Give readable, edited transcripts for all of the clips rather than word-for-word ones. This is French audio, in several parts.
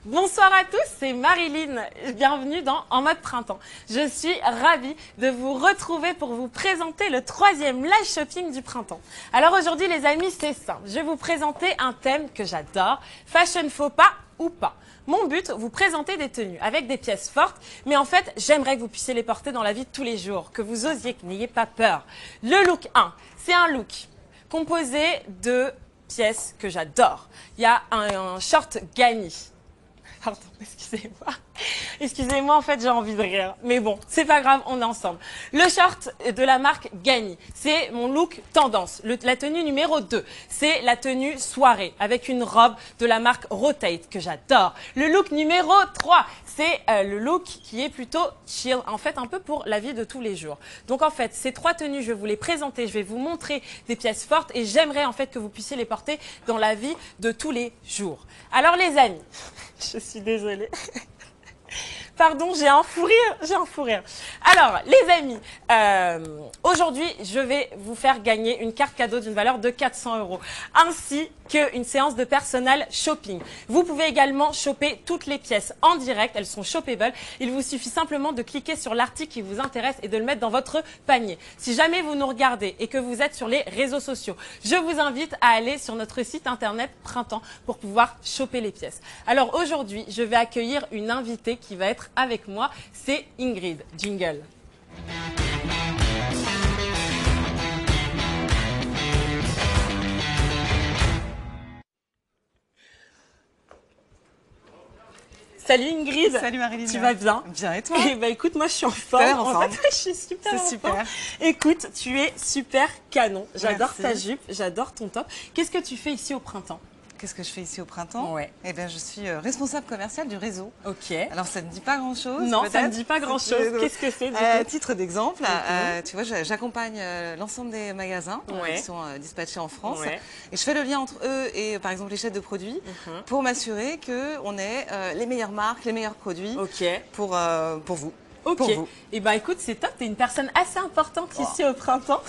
Bonsoir à tous, c'est Marilyn. Bienvenue dans En mode printemps. Je suis ravie de vous retrouver pour vous présenter le 3e live shopping du printemps. Alors aujourd'hui les amis, c'est simple. Je vais vous présenter un thème que j'adore, fashion faux pas ou pas. Mon but, vous présenter des tenues avec des pièces fortes, mais en fait, j'aimerais que vous puissiez les porter dans la vie de tous les jours, que vous osiez, que n'ayez pas peur. Le look 1, c'est un look composé de pièces que j'adore. Il y a un short Ganni. Pardon, excusez-moi. Excusez-moi, en fait, j'ai envie de rire. Mais bon, c'est pas grave, on est ensemble. Le short de la marque Ganni, c'est mon look tendance. La tenue numéro 2, c'est la tenue soirée avec une robe de la marque Rotate que j'adore. Le look numéro 3, c'est le look qui est plutôt chill, en fait, un peu pour la vie de tous les jours. Donc, en fait, ces 3 tenues, je vais vous les présenter, je vais vous montrer des pièces fortes et j'aimerais, en fait, que vous puissiez les porter dans la vie de tous les jours. Alors, les amis, je suis désolée. Pardon, j'ai un fou rire. Alors, les amis, aujourd'hui, je vais vous faire gagner une carte cadeau d'une valeur de 400 €, ainsi qu'une séance de personal shopping. Vous pouvez également choper toutes les pièces en direct, elles sont shoppable. Il vous suffit simplement de cliquer sur l'article qui vous intéresse et de le mettre dans votre panier. Si jamais vous nous regardez et que vous êtes sur les réseaux sociaux, je vous invite à aller sur notre site internet Printemps pour pouvoir choper les pièces. Alors aujourd'hui, je vais accueillir une invitée qui va être avec moi, c'est Ingrid. Jingle. Salut Ingrid. Salut Marilyn. Tu vas bien? Bien et toi? Eh ben écoute, moi je suis en forme. En fait, je suis super en forme. Super. Écoute, tu es super canon. J'adore Merci. ta jupe, j'adore ton top. Qu'est-ce que tu fais ici au printemps? Qu'est-ce que je fais ici au printemps? Ouais. Eh bien, je suis responsable commercial du réseau. Ok. Alors, ça ne dit pas grand-chose. Non, ça ne dit pas grand-chose. Qu'est-ce que c'est du coup? À titre d'exemple, tu vois, j'accompagne l'ensemble des magasins Ouais. qui sont dispatchés en France. Ouais. Et je fais le lien entre eux et, par exemple, les chefs de produits pour m'assurer qu'on ait les meilleures marques, les meilleurs produits Ok. pour vous. Ok. Pour vous. Et bah écoute, c'est top, t'es une personne assez importante ici au printemps.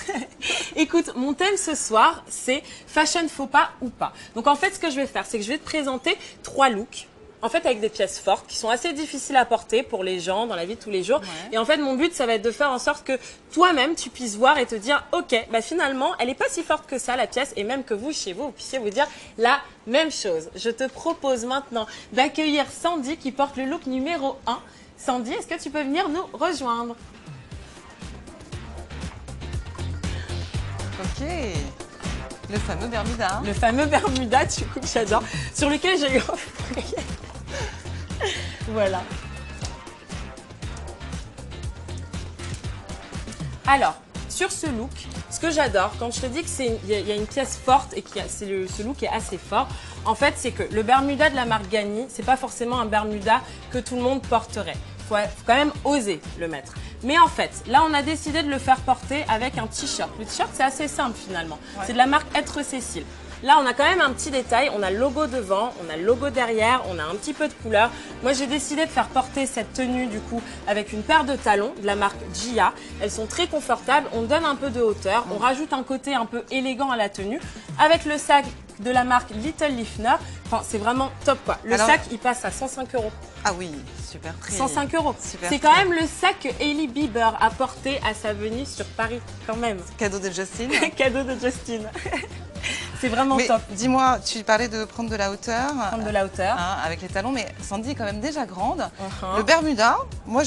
Écoute, mon thème ce soir, c'est fashion faux pas ou pas. Donc en fait, ce que je vais faire, c'est que je vais te présenter 3 looks. En fait, avec des pièces fortes qui sont assez difficiles à porter pour les gens dans la vie de tous les jours. Ouais. Et en fait, mon but, ça va être de faire en sorte que toi-même, tu puisses voir et te dire, ok, bah finalement, elle n'est pas si forte que ça, la pièce, et même que vous, chez vous, vous puissiez vous dire la même chose. Je te propose maintenant d'accueillir Sandy qui porte le look numéro 1. Sandy, est-ce que tu peux venir nous rejoindre? Ok. Le fameux Bermuda. Le fameux Bermuda, du coup, que j'adore, sur lequel j'ai eu un fou rire. Voilà. Alors, sur ce look, ce que j'adore, quand je te dis qu'il y a une pièce forte et que ce look est assez fort, en fait, c'est que le Bermuda de la marque Ganni, c'est pas forcément un Bermuda que tout le monde porterait. Faut quand même oser le mettre. Mais en fait, là, on a décidé de le faire porter avec un t-shirt. Le t-shirt, c'est assez simple finalement. Ouais. C'est de la marque Être Cécile. Là, on a quand même un petit détail. On a le logo devant, on a le logo derrière, on a un petit peu de couleur. Moi, j'ai décidé de faire porter cette tenue, du coup, avec une paire de talons de la marque Gia. Elles sont très confortables. On donne un peu de hauteur. On rajoute un côté un peu élégant à la tenue. Avec le sac de la marque Little Lifner. Enfin, c'est vraiment top, quoi. Le sac, il passe à 105 €. Ah oui, super prix. 105 €. C'est quand même le sac que Hailey Bieber a porté à sa venue sur Paris, quand même. Cadeau de Justin. Cadeau de Justin. C'est vraiment top. Dis-moi, tu parlais de prendre de la hauteur. Prendre de la hauteur. Hein, avec les talons, mais Sandy est quand même déjà grande. Le Bermuda, moi,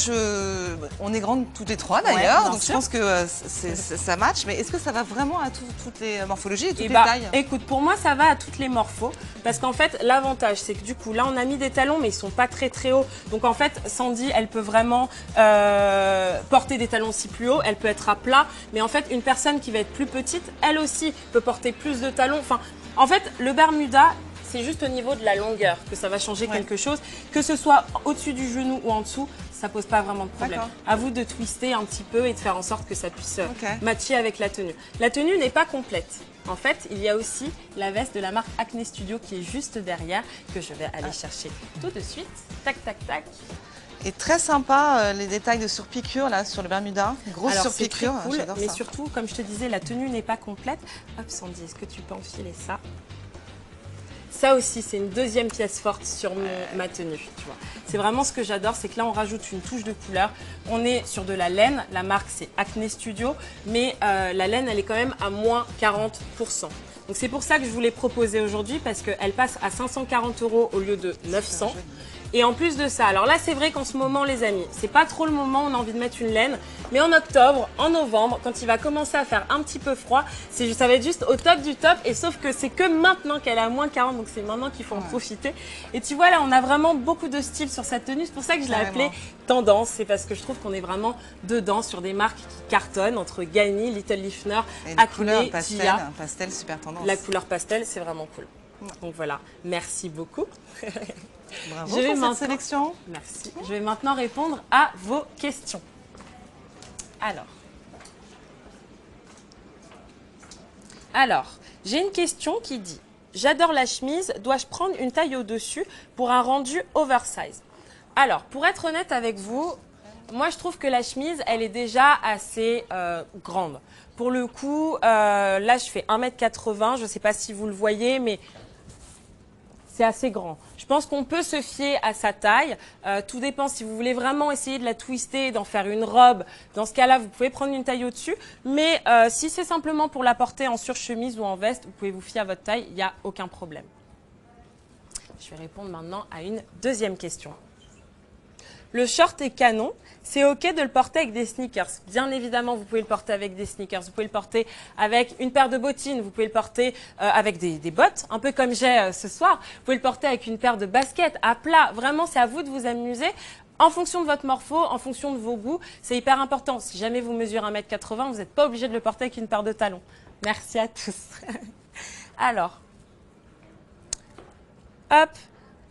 on est grandes toutes les 3 d'ailleurs, donc je pense que ça match. Mais est-ce que ça va vraiment à toutes les morphologies et toutes les tailles? Écoute, pour moi, ça va à toutes les morphos. Parce qu'en fait, l'avantage, c'est que du coup, là, on a mis des talons, mais ils sont pas très très hauts. Donc en fait, Sandy, elle peut vraiment porter des talons aussi plus hauts. Elle peut être à plat. Mais en fait, une personne qui va être plus petite, elle aussi peut porter plus de talons. Enfin, en fait, le Bermuda, c'est juste au niveau de la longueur que ça va changer quelque chose. Que ce soit au-dessus du genou ou en dessous, ça pose pas vraiment de problème. À vous de twister un petit peu et de faire en sorte que ça puisse matcher avec la tenue. La tenue n'est pas complète. En fait, il y a aussi la veste de la marque Acne Studio qui est juste derrière, que je vais aller chercher tout de suite. Tac, tac, tac. Et très sympa les détails de surpiqûre là sur le Bermuda. Grosse surpiqûre, cool, j'adore ça. mais surtout, comme je te disais, la tenue n'est pas complète. Hop, Sandy, est-ce que tu peux enfiler ça? Ça aussi, c'est une deuxième pièce forte sur ma tenue, tu vois. C'est vraiment ce que j'adore, c'est que là, on rajoute une touche de couleur. On est sur de la laine. La marque, c'est Acne Studio. Mais la laine, elle est quand même à moins 40%. Donc, c'est pour ça que je vous l'ai proposée aujourd'hui parce qu'elle passe à 540 € au lieu de 900. Et en plus de ça, alors là, c'est vrai qu'en ce moment, les amis, c'est pas trop le moment où on a envie de mettre une laine. Mais en octobre, en novembre, quand il va commencer à faire un petit peu froid, ça va être juste au top du top. Et sauf que c'est que maintenant qu'elle est à moins 40, donc c'est maintenant qu'il faut en profiter. Et tu vois, là, on a vraiment beaucoup de style sur cette tenue. C'est pour ça que je l'ai appelée tendance. C'est parce que je trouve qu'on est vraiment dedans sur des marques qui cartonnent entre Ganni, Little Lifner, Acne, Tia. Pastel, super tendance. La couleur pastel, c'est vraiment cool. Donc voilà, merci beaucoup. Bravo pour cette sélection. Merci. Je vais maintenant répondre à vos questions. Alors, j'ai une question qui dit « J'adore la chemise, dois-je prendre une taille au-dessus pour un rendu oversize ?» Alors, pour être honnête avec vous, moi je trouve que la chemise, elle est déjà assez grande. Pour le coup, là je fais 1,80 m, je ne sais pas si vous le voyez, mais c'est assez grand. Je pense qu'on peut se fier à sa taille. Tout dépend si vous voulez vraiment essayer de la twister, d'en faire une robe. Dans ce cas-là, vous pouvez prendre une taille au-dessus. Mais si c'est simplement pour la porter en surchemise ou en veste, vous pouvez vous fier à votre taille. Il n'y a aucun problème. Je vais répondre maintenant à une deuxième question. Le short est canon. C'est OK de le porter avec des sneakers. Bien évidemment, vous pouvez le porter avec des sneakers. Vous pouvez le porter avec une paire de bottines. Vous pouvez le porter avec des bottes, un peu comme j'ai ce soir. Vous pouvez le porter avec une paire de baskets à plat. Vraiment, c'est à vous de vous amuser. En fonction de votre morpho, en fonction de vos goûts, c'est hyper important. Si jamais vous mesurez 1,80 m, vous n'êtes pas obligé de le porter avec une paire de talons. Merci à tous. Alors, hop,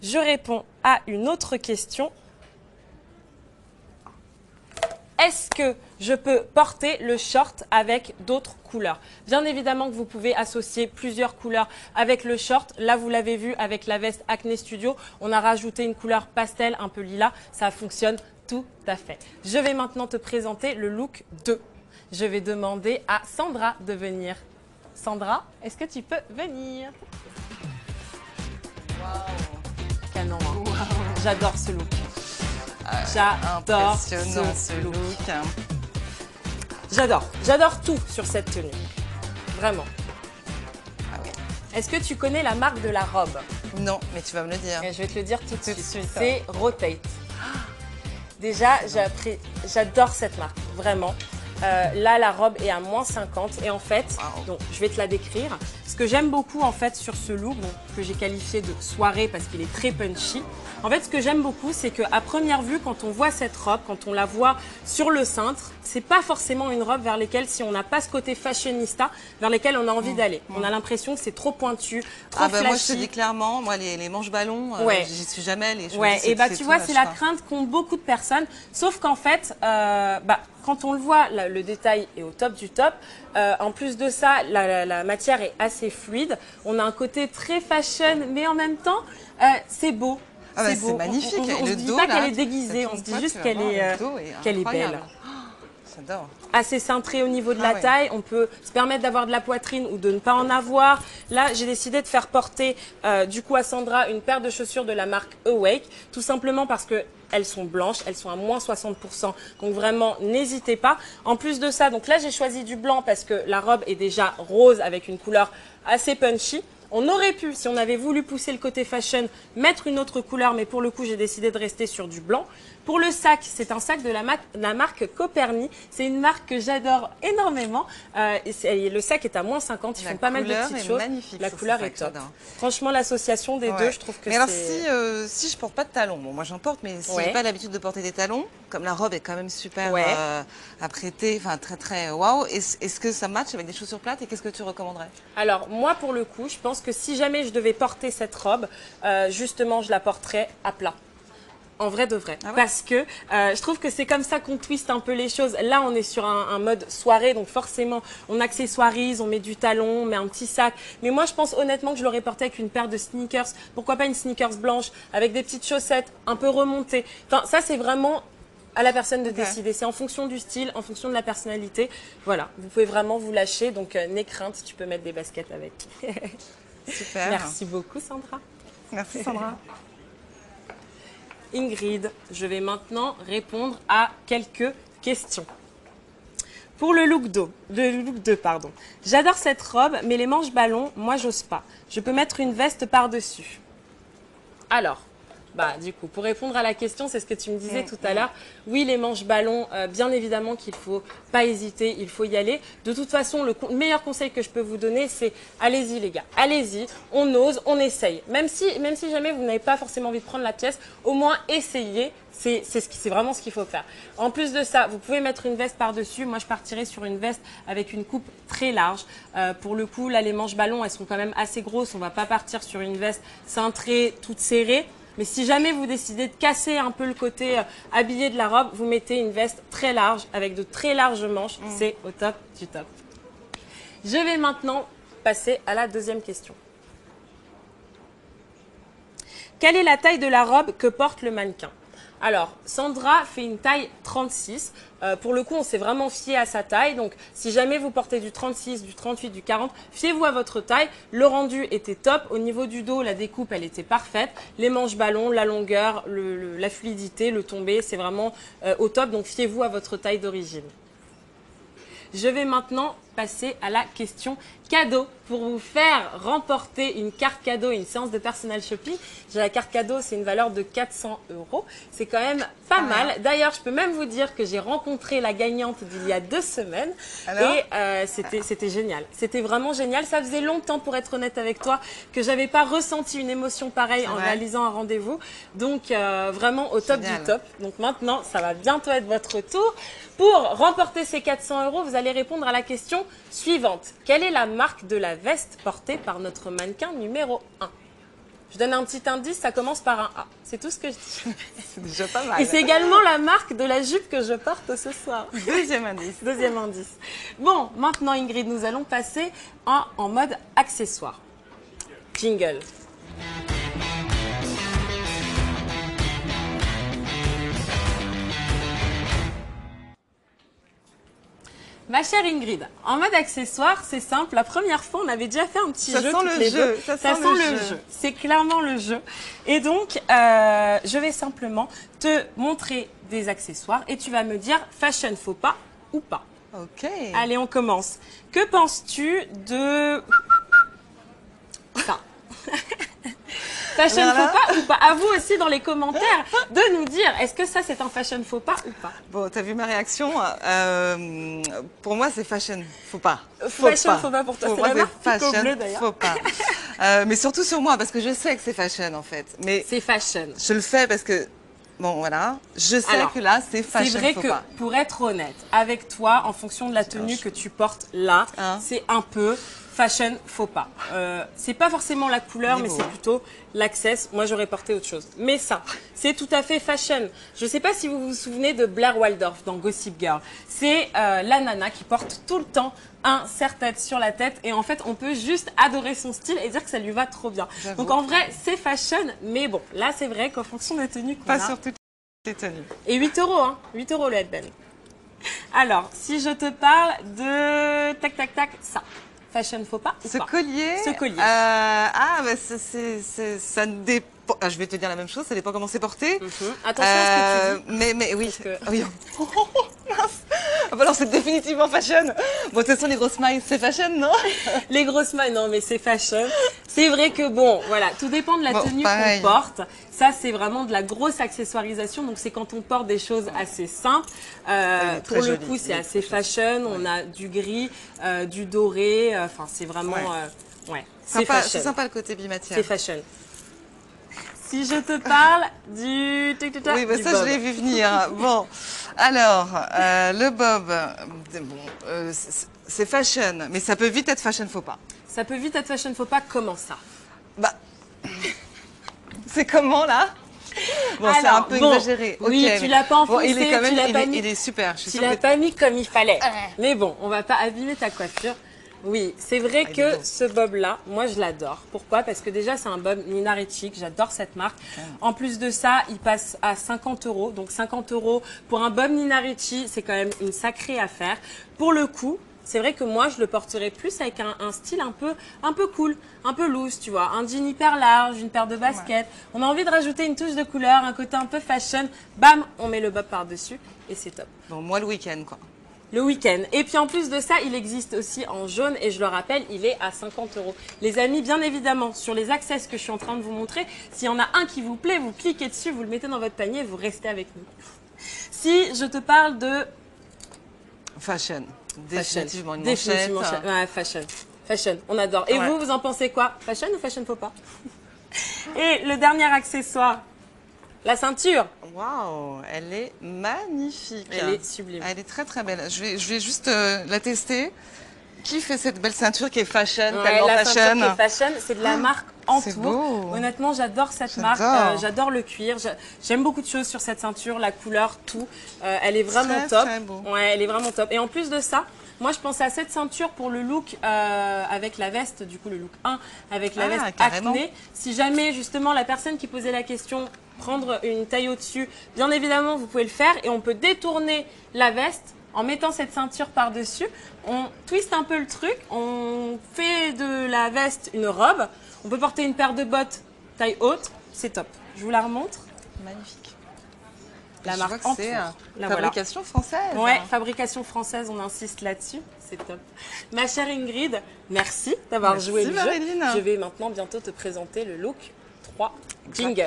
je réponds à une autre question. Est-ce que je peux porter le short avec d'autres couleurs? Bien évidemment que vous pouvez associer plusieurs couleurs avec le short. Là, vous l'avez vu avec la veste Acne Studio. On a rajouté une couleur pastel, un peu lilas. Ça fonctionne tout à fait. Je vais maintenant te présenter le look 2. Je vais demander à Sandra de venir. Sandra, est-ce que tu peux venir? Wow. Canon, hein. Wow. J'adore ce look. J'adore ce look. J'adore tout sur cette tenue. Vraiment. Ah oui. Est-ce que tu connais la marque de la robe? Non, mais tu vas me le dire. Et je vais te le dire tout de suite. C'est Rotate. Déjà, j'adore cette marque, vraiment. Là, la robe est à moins 50 et en fait, donc, je vais te la décrire. Ce que j'aime beaucoup en fait sur ce look, que j'ai qualifié de soirée parce qu'il est très punchy. En fait, ce que j'aime beaucoup, c'est qu'à première vue, quand on voit cette robe, quand on la voit sur le cintre, c'est pas forcément une robe vers laquelle, si on n'a pas ce côté fashionista, vers lesquelles on a envie d'aller. On a l'impression que c'est trop pointu, trop flashy. Moi, je te dis clairement, moi, les manches ballons, j'y suis jamais. Et tu vois, c'est la crainte qu'ont beaucoup de personnes. Sauf qu'en fait, quand on le voit, le détail est au top du top. En plus de ça, la matière est assez fluide. On a un côté très fashion, mais en même temps, c'est beau. C'est magnifique. On ne se dit pas qu'elle est déguisée, on se dit juste qu'elle est belle. J'adore. Assez cintrée au niveau de la taille, on peut se permettre d'avoir de la poitrine ou de ne pas en avoir. Là, j'ai décidé de faire porter du coup à Sandra une paire de chaussures de la marque Awake, tout simplement parce que elles sont blanches, elles sont à moins 60%, donc vraiment n'hésitez pas. En plus de ça, donc là j'ai choisi du blanc parce que la robe est déjà rose avec une couleur assez punchy. On aurait pu, si on avait voulu pousser le côté fashion, mettre une autre couleur, mais pour le coup, j'ai décidé de rester sur du blanc. Pour le sac, c'est un sac de la marque Coperni. C'est une marque que j'adore énormément. Le sac est à moins 50, ils font pas mal de petites choses. La couleur est top. Franchement, l'association des deux, je trouve que c'est... Mais alors, si je porte pas de talons, bon, moi j'en porte, mais si j'ai pas l'habitude de porter des talons, comme la robe est quand même super apprêtée, enfin très très waouh, est-ce que ça match avec des chaussures plates et qu'est-ce que tu recommanderais? Alors, moi pour le coup, je pense que si jamais je devais porter cette robe, justement, je la porterais à plat. En vrai de vrai. Parce que je trouve que c'est comme ça qu'on twiste un peu les choses. Là, on est sur un mode soirée, donc forcément, on accessoirise, on met du talon, on met un petit sac. Mais moi, je pense honnêtement que je l'aurais porté avec une paire de sneakers. Pourquoi pas une sneakers blanche, avec des petites chaussettes un peu remontées. Enfin, ça, c'est vraiment à la personne de décider. C'est en fonction du style, en fonction de la personnalité. Voilà, vous pouvez vraiment vous lâcher. Donc, n'aie crainte, tu peux mettre des baskets avec. Super. Merci beaucoup, Sandra. Merci, Sandra. Ingrid, je vais maintenant répondre à quelques questions. Pour le look 2, pardon. J'adore cette robe, mais les manches ballons, moi, j'ose pas. Je peux mettre une veste par-dessus. Alors, du coup, pour répondre à la question, c'est ce que tu me disais tout à l'heure. Oui, les manches ballons, bien évidemment qu'il faut pas hésiter, il faut y aller. De toute façon, le meilleur conseil que je peux vous donner, c'est allez-y les gars, allez-y, on ose, on essaye. Même si jamais vous n'avez pas forcément envie de prendre la pièce, au moins essayez. C'est vraiment ce qu'il faut faire. En plus de ça, vous pouvez mettre une veste par-dessus. Moi, je partirais sur une veste avec une coupe très large. Pour le coup, là, les manches ballons, elles sont quand même assez grosses. On va pas partir sur une veste cintrée, toute serrée. Mais si jamais vous décidez de casser un peu le côté habillé de la robe, vous mettez une veste très large avec de très larges manches. C'est au top du top. Je vais maintenant passer à la deuxième question. Quelle est la taille de la robe que porte le mannequin ? Alors, Sandra fait une taille 36. Pour le coup, on s'est vraiment fié à sa taille. Donc, si jamais vous portez du 36, du 38, du 40, fiez-vous à votre taille. Le rendu était top. Au niveau du dos, la découpe, elle était parfaite. Les manches ballons, la longueur, la fluidité, le tombé, c'est vraiment au top. Donc, fiez-vous à votre taille d'origine. Je vais maintenant passer à la question cadeau pour vous faire remporter une carte cadeau, une séance de personal shopping. J'ai la carte cadeau, c'est une valeur de 400 €. C'est quand même pas mal. D'ailleurs, je peux même vous dire que j'ai rencontré la gagnante d'il y a 2 semaines. Alors et c'était génial. C'était vraiment génial. Ça faisait longtemps, pour être honnête avec toi, que j'avais pas ressenti une émotion pareille en réalisant un rendez-vous. Donc, vraiment au top du top. Donc maintenant, ça va bientôt être votre tour. Pour remporter ces 400 €, vous allez répondre à la question suivante. Quelle est la marque de la veste portée par notre mannequin numéro 1 ? Je donne un petit indice, ça commence par un A. C'est tout ce que je dis. C'est déjà pas mal. Et c'est également la marque de la jupe que je porte ce soir. Deuxième indice. Deuxième indice. Bon, maintenant Ingrid, nous allons passer en mode accessoire. Jingle. Ma chère Ingrid, en mode accessoire, c'est simple. La première fois, on avait déjà fait un petit jeu toutes les deux. Ça sent le jeu. C'est clairement le jeu. Et donc, je vais simplement te montrer des accessoires et tu vas me dire fashion faux pas ou pas. Ok. Allez, on commence. Que penses-tu de ça? Fashion faux pas ou pas? À vous aussi dans les commentaires de nous dire, est-ce que ça c'est un fashion faux pas ou pas? Bon, t'as vu ma réaction? Pour moi, c'est fashion faux pas. Fashion faux pas pour toi, c'est la marque fashion bleu d'ailleurs. Faux pas. Mais surtout sur moi, parce que je sais que c'est fashion en fait. Mais c'est fashion. Je le fais parce que, bon voilà, je sais que là c'est fashion faux pas. C'est vrai que pour être honnête avec toi, en fonction de la tenue que tu portes là, c'est un peu fashion faux pas. C'est pas forcément la couleur, mais c'est plutôt l'access. Moi, j'aurais porté autre chose. Mais ça, c'est tout à fait fashion. Je sais pas si vous vous souvenez de Blair Waldorf dans Gossip Girl. C'est la nana qui porte tout le temps un serre-tête sur la tête. Et en fait, on peut juste adorer son style et dire que ça lui va trop bien. Donc en vrai, c'est fashion. Mais bon, là, c'est vrai qu'en fonction des tenues qu'on a... Pas sur toutes les tenues. Et 8 €, hein. 8 € le headband. Alors, si je te parle de... Tac, tac, tac, ça. Fashion faux pas ou Ce pas? collier. Ce collier. Ça dépend. Je vais te dire la même chose, ça dépend comment c'est porté. Attention à ce que tu dis. Mais oui. Oui. Alors c'est définitivement fashion. Bon, de toute façon, les grosses mailles, c'est fashion, non? Les grosses mailles, non, mais c'est fashion. C'est vrai que bon, voilà, tout dépend de la tenue qu'on porte. Ça, c'est vraiment de la grosse accessoirisation. Donc, c'est quand on porte des choses assez simples. Pour le coup, c'est assez fashion. On a du gris, du doré. Enfin, c'est vraiment... ouais, c'est fashion. C'est sympa le côté bimatière. C'est fashion. Si je te parle du... Oui, bah ça, je l'ai vu venir. Bon, alors, le bob, bon, c'est fashion, mais ça peut vite être fashion faux pas. Ça peut vite être fashion faux pas, comment ça? Bah, c'est comment, là? Bon, c'est un peu exagéré. Oui, tu l'as pas enfoncé, il est quand même, tu l'as pas mis... il est super. Tu l'as pas mis comme il fallait. Mais bon, on va pas abîmer ta coiffure. Oui, c'est vrai que ce bob-là, moi je l'adore. Pourquoi? Parce que déjà c'est un bob Nina Ricci, j'adore cette marque. En plus de ça, il passe à 50 €. Donc 50 € pour un bob Nina Ricci, c'est quand même une sacrée affaire. Pour le coup, c'est vrai que moi, je le porterais plus avec un style un peu cool, un peu loose, tu vois. Un jean hyper large, une paire de baskets. On a envie de rajouter une touche de couleur, un côté un peu fashion. Bam, on met le bob par-dessus et c'est top. Bon, moi, le week-end, quoi. Le week-end. Et puis en plus de ça, il existe aussi en jaune et je le rappelle, il est à 50 €. Les amis, bien évidemment, sur les access que je suis en train de vous montrer, s'il y en a un qui vous plaît, vous cliquez dessus, vous le mettez dans votre panier et vous restez avec nous. Si je te parle de... Fashion. Définitivement une Définitivement, manchette. ouais, fashion. Fashion, on adore. Et vous en pensez quoi? Fashion ou fashion faux pas? Et le dernier accessoire, la ceinture. Waouh, elle est magnifique. Elle est sublime. Elle est très très belle. Je vais juste la tester. Qui fait cette belle ceinture qui est fashion, tellement la fashion? ceinture qui est fashion, c'est de la marque Antour. C'est beau. Honnêtement, j'adore cette marque. J'adore le cuir. J'aime beaucoup de choses sur cette ceinture, la couleur, tout. Elle est vraiment top. Très beau. Ouais, elle est vraiment top. Et en plus de ça, moi, je pensais à cette ceinture pour le look avec la veste, du coup le look 1 avec la veste carrément. acné. Si jamais justement la personne qui posait la question prendre une taille au-dessus, bien évidemment vous pouvez le faire et on peut détourner la veste en mettant cette ceinture par-dessus. On twiste un peu le truc, on fait de la veste une robe, on peut porter une paire de bottes taille haute, c'est top. Je vous la remontre. Magnifique. La marque vois que c'est fabrication française. Ouais, fabrication française, on insiste là-dessus, c'est top. Ma chère Ingrid, merci d'avoir joué le jeu. Maryline. Je vais maintenant bientôt te présenter le look 3 jingle.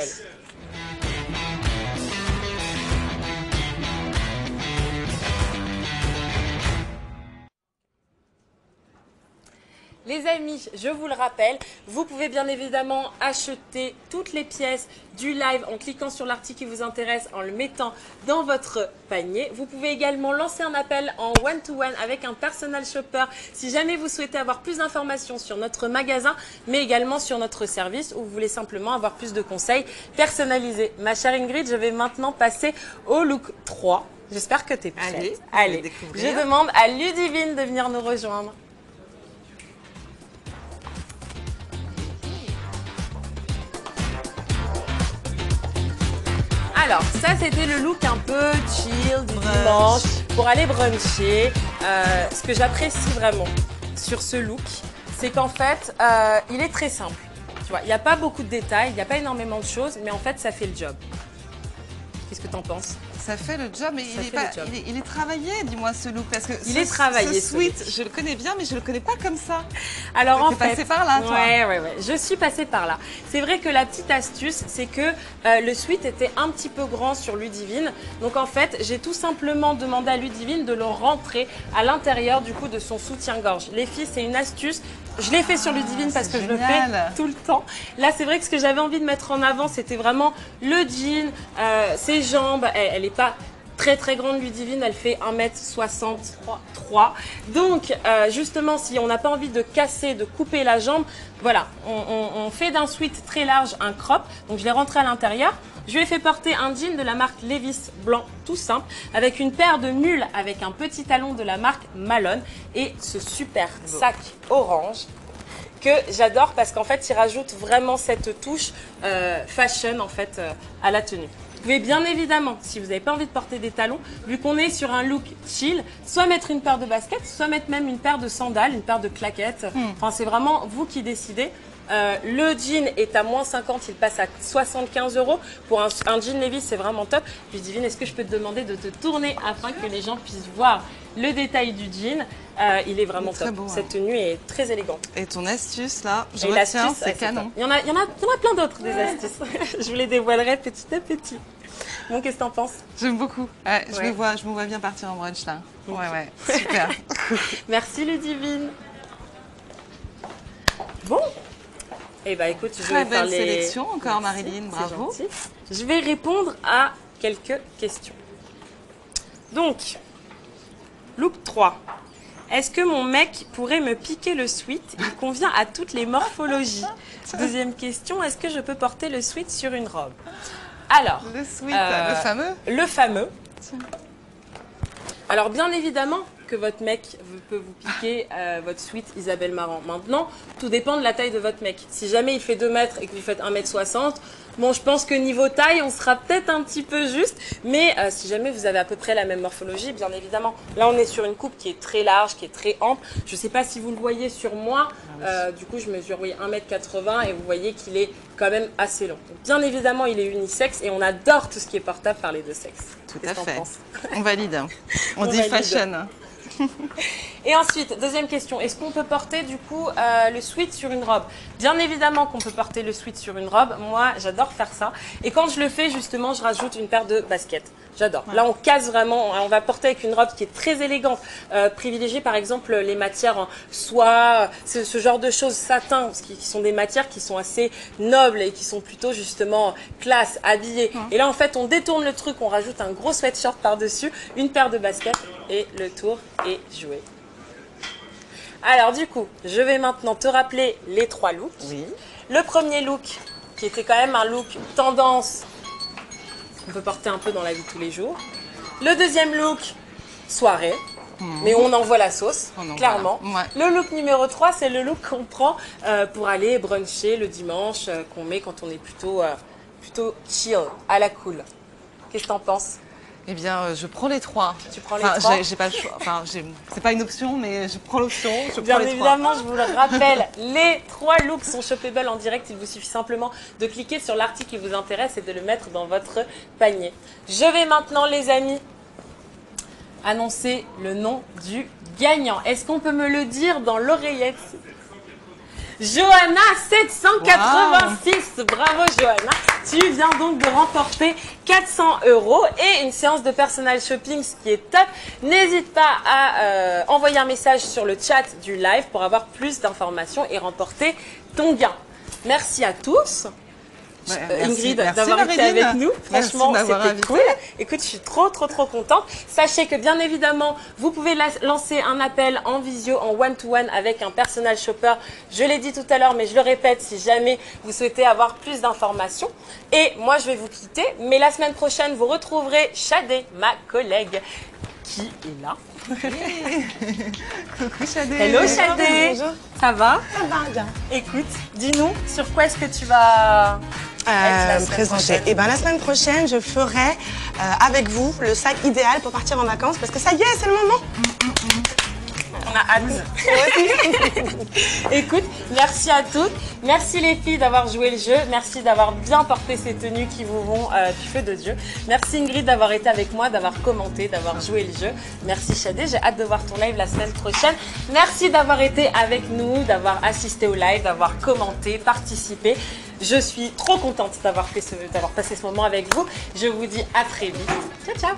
Les amis, je vous le rappelle, vous pouvez bien évidemment acheter toutes les pièces du live en cliquant sur l'article qui vous intéresse, en le mettant dans votre panier. Vous pouvez également lancer un appel en one-to-one avec un personal shopper si jamais vous souhaitez avoir plus d'informations sur notre magasin, mais également sur notre service ou vous voulez simplement avoir plus de conseils personnalisés. Ma chère Ingrid, je vais maintenant passer au look 3. J'espère que tu es prête. Allez. Je demande à Ludivine de venir nous rejoindre. Alors, ça, c'était le look un peu chill du dimanche pour aller bruncher. Ce que j'apprécie vraiment sur ce look, c'est qu'en fait, il est très simple. Tu vois, il n'y a pas beaucoup de détails, il n'y a pas énormément de choses, mais en fait, ça fait le job. Qu'est-ce que tu en penses? Ça fait le job, mais il est travaillé, dis-moi, ce look. Parce que il est travaillé, ce sweat, je le connais bien, mais je ne le connais pas comme ça. Alors en fait, passée par là, toi. Ouais, je suis passée par là. C'est vrai que la petite astuce, c'est que le sweat était un petit peu grand sur Ludivine. Donc en fait, j'ai tout simplement demandé à Ludivine de le rentrer à l'intérieur du coup de son soutien-gorge. Les filles, c'est une astuce. Je l'ai fait sur Ludivine parce que je le fais tout le temps. Là, c'est vrai que ce que j'avais envie de mettre en avant, c'était vraiment le jean, ses jambes. Elle n'est pas très très grande, Ludivine, elle fait 1m63. Donc, justement, si on n'a pas envie de casser, de couper la jambe, voilà, on fait d'un sweat très large un crop. Donc, je l'ai rentré à l'intérieur. Je lui ai fait porter un jean de la marque Levi's blanc tout simple avec une paire de mules avec un petit talon de la marque Malone et ce super sac orange que j'adore parce qu'en fait il rajoute vraiment cette touche fashion en fait à la tenue. Vous pouvez bien évidemment, si vous n'avez pas envie de porter des talons, vu qu'on est sur un look chill, soit mettre une paire de baskets, soit mettre même une paire de sandales, une paire de claquettes. Enfin, c'est vraiment vous qui décidez. Le jean est à moins 50, il passe à 75 €. Pour un jean Levi's, c'est vraiment top. Ludivine, est-ce que je peux te demander de te tourner afin que les gens puissent voir le détail du jean? Il est vraiment top. Beau, cette tenue est très élégante. Et ton astuce là, je Et retiens, l'astuce, c'est canon. Il y en a plein d'autres des astuces. Je vous les dévoilerai petit à petit. Bon, qu'est-ce que t'en penses? J'aime beaucoup. Je me vois bien partir en brunch là. Ouais, super. Merci Ludivine. Bon. Eh bien, écoute, je Très vais faire belle sélection encore, Maryline, bravo. Je vais répondre à quelques questions. Donc, look 3. Est-ce que mon mec pourrait me piquer le sweat? Il convient à toutes les morphologies. Deuxième question, est-ce que je peux porter le sweat sur une robe? Alors, le sweat, le fameux. Le fameux. Alors, bien évidemment, que votre mec peut vous piquer votre suite Isabelle Marant. Maintenant, tout dépend de la taille de votre mec. Si jamais il fait 2 mètres et que vous faites 1,60 m, bon, je pense que niveau taille, on sera peut-être un petit peu juste. Mais si jamais vous avez à peu près la même morphologie, bien évidemment. Là, on est sur une coupe qui est très large, qui est très ample. Je ne sais pas si vous le voyez sur moi. Du coup, je mesure 1,80 m et vous voyez qu'il est quand même assez long. Donc, bien évidemment, il est unisexe et on adore tout ce qui est portable par les deux sexes. Tout à fait. On valide. On dit valide. Fashion. Et ensuite, deuxième question, est-ce qu'on peut porter du coup le sweat sur une robe? Bien évidemment qu'on peut porter le sweat sur une robe, moi j'adore faire ça. Et quand je le fais justement, je rajoute une paire de baskets. J'adore. Ouais. Là on casse vraiment, on va porter avec une robe qui est très élégante. Privilégier par exemple les matières en soie, ce genre de choses, satin, qui sont des matières qui sont assez nobles et qui sont plutôt justement classe, habillées. Et là en fait on détourne le truc, on rajoute un gros sweatshirt par-dessus, une paire de baskets et le tour est joué. Alors du coup, je vais maintenant te rappeler les 3 looks. Oui. Le premier look, qui était quand même un look tendance, qu'on peut porter un peu dans la vie de tous les jours. Le deuxième look, soirée, mais on envoie la sauce, clairement. Ouais. Le look numéro 3, c'est le look qu'on prend pour aller bruncher le dimanche, qu'on met quand on est plutôt chill, à la cool. Qu'est-ce que t'en penses ? Eh bien, je prends les 3. Tu prends les 3 ? J'ai pas le choix. Enfin, c'est pas une option, mais je prends l'option. Bien évidemment, je vous le rappelle, les 3 looks sont shoppable en direct. Il vous suffit simplement de cliquer sur l'article qui vous intéresse et de le mettre dans votre panier. Je vais maintenant, les amis, annoncer le nom du gagnant. Est-ce qu'on peut me le dire dans l'oreillette ? Johanna 786, wow. Bravo Johanna, tu viens donc de remporter 400 € et une séance de personal shopping, ce qui est top. N'hésite pas à envoyer un message sur le chat du live pour avoir plus d'informations et remporter ton gain. Merci à tous. Ingrid, d'avoir été avec nous. Franchement, c'était cool. Écoute, je suis trop contente. Sachez que bien évidemment, vous pouvez lancer un appel en visio, en one-to-one avec un personal shopper. Je l'ai dit tout à l'heure, mais je le répète si jamais vous souhaitez avoir plus d'informations. Et moi, je vais vous quitter. Mais la semaine prochaine, vous retrouverez Shadé, ma collègue, qui est là. Coucou Shadé. Hello Shadé. Bonjour. Ça va? Ça va bien. Écoute, dis-nous, sur quoi est-ce que tu vas présenter? Et ben la semaine prochaine, je ferai avec vous le sac idéal pour partir en vacances parce que ça y est, c'est le moment. On a hâte. Écoute, merci à toutes. Merci les filles d'avoir joué le jeu. Merci d'avoir bien porté ces tenues qui vous vont du feu de Dieu. Merci Ingrid d'avoir été avec moi, d'avoir commenté, d'avoir joué le jeu. Merci Shadé, j'ai hâte de voir ton live la semaine prochaine. Merci d'avoir été avec nous, d'avoir assisté au live, d'avoir commenté, participé. Je suis trop contente d'avoir passé ce moment avec vous. Je vous dis à très vite. Ciao, ciao.